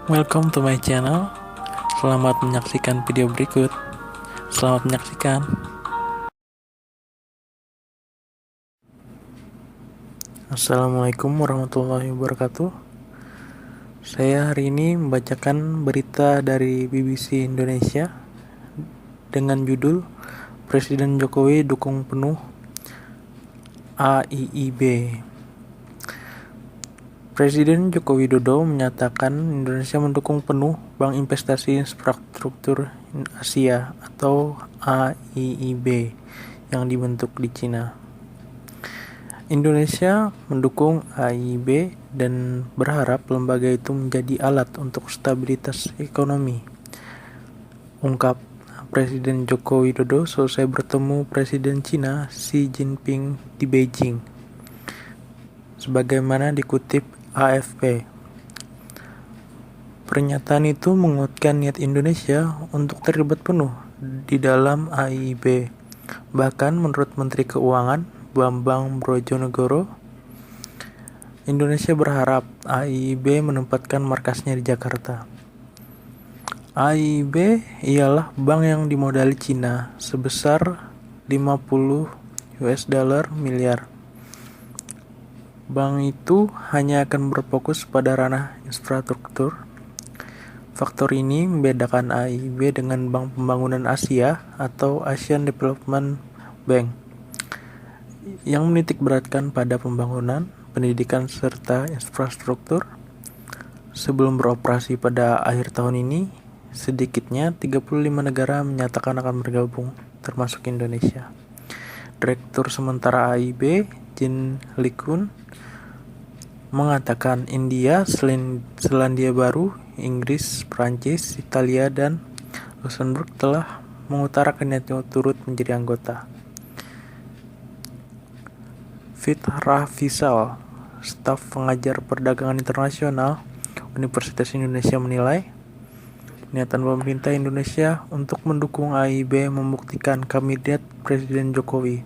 Welcome to my channel. Selamat menyaksikan video berikut. Selamat menyaksikan. Assalamualaikum warahmatullahi wabarakatuh. Saya hari ini membacakan berita dari BBC Indonesia dengan judul Presiden Jokowi dukung penuh AIIB. Presiden Joko Widodo menyatakan Indonesia mendukung penuh Bank Investasi Infrastruktur Asia atau AIIB yang dibentuk di Cina. Indonesia mendukung AIIB dan berharap lembaga itu menjadi alat untuk stabilitas ekonomi, ungkap Presiden Joko Widodo selesai bertemu Presiden Cina Xi Jinping di Beijing. Sebagaimana dikutip AFP. Pernyataan itu menguatkan niat Indonesia untuk terlibat penuh di dalam AIIB. Bahkan menurut Menteri Keuangan Bambang Brojonegoro, Indonesia berharap AIIB menempatkan markasnya di Jakarta. AIIB ialah bank yang dimodali Cina sebesar 50 miliar. Bank itu hanya akan berfokus pada ranah infrastruktur. Faktor ini membedakan AIIB dengan Bank Pembangunan Asia atau Asian Development Bank yang menitik beratkan pada pembangunan, pendidikan, serta infrastruktur. Sebelum beroperasi pada akhir tahun ini, sedikitnya 35 negara menyatakan akan bergabung, termasuk Indonesia. Direktur sementara AIIB, Jin Likun, mengatakan India, Selandia Baru, Inggris, Prancis, Italia, dan Luxembourg telah mengutarakan niatnya turut menjadi anggota. Fitrah Fisal, staf pengajar perdagangan internasional Universitas Indonesia menilai, niatan pemerintah Indonesia untuk mendukung AIIB membuktikan kandidat Presiden Jokowi.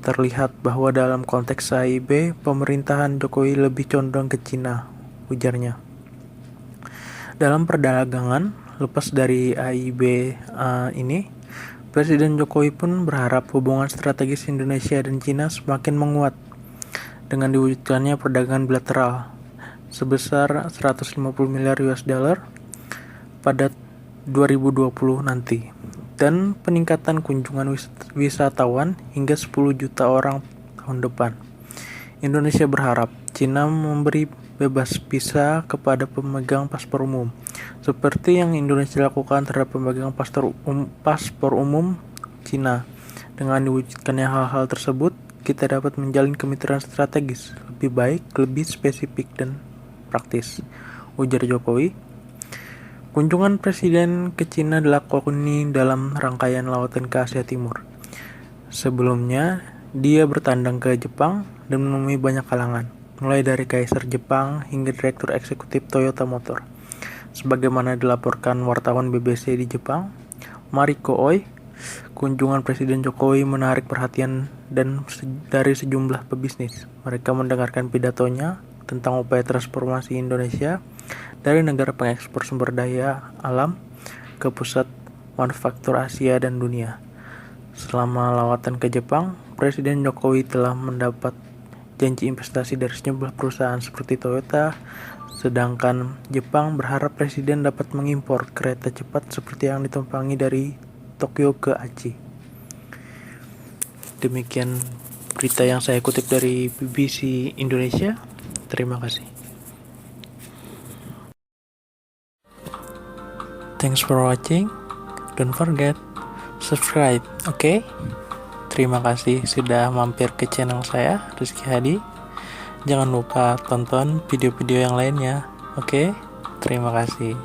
Terlihat bahwa dalam konteks AIIB, pemerintahan Jokowi lebih condong ke Cina, ujarnya. Dalam perdagangan, lepas dari AIIB ini, Presiden Jokowi pun berharap hubungan strategis Indonesia dan Cina semakin menguat dengan diwujudkannya perdagangan bilateral sebesar 150 miliar US dollar pada 2020 nanti. Dan peningkatan kunjungan wisatawan hingga 10 juta orang tahun depan. Indonesia berharap Cina memberi bebas visa kepada pemegang paspor umum, seperti yang Indonesia lakukan terhadap pemegang paspor umum Cina. Dengan diwujudkannya hal-hal tersebut, kita dapat menjalin kemitraan strategis lebih baik, lebih spesifik dan praktis, ujar Jokowi. Kunjungan Presiden ke Cina dilakoni dalam rangkaian lawatan ke Asia Timur. Sebelumnya, dia bertandang ke Jepang dan menemui banyak kalangan, mulai dari Kaisar Jepang hingga Direktur Eksekutif Toyota Motor. Sebagaimana dilaporkan wartawan BBC di Jepang, Mariko Oi, kunjungan Presiden Jokowi menarik perhatian dari sejumlah pebisnis. Mereka mendengarkan pidatonya tentang upaya transformasi Indonesia dari negara pengekspor sumber daya alam ke pusat manufaktur Asia dan dunia. Selama lawatan ke Jepang, Presiden Jokowi telah mendapat janji investasi dari sejumlah perusahaan seperti Toyota, sedangkan Jepang berharap Presiden dapat mengimpor kereta cepat seperti yang ditumpangi dari Tokyo ke Aichi. Demikian berita yang saya kutip dari BBC Indonesia. Terima kasih. Thanks for watching. Don't forget subscribe, okay? Terima kasih sudah mampir ke channel saya, Rizky Hadi. Jangan lupa tonton video-video yang lainnya, okay? Terima kasih.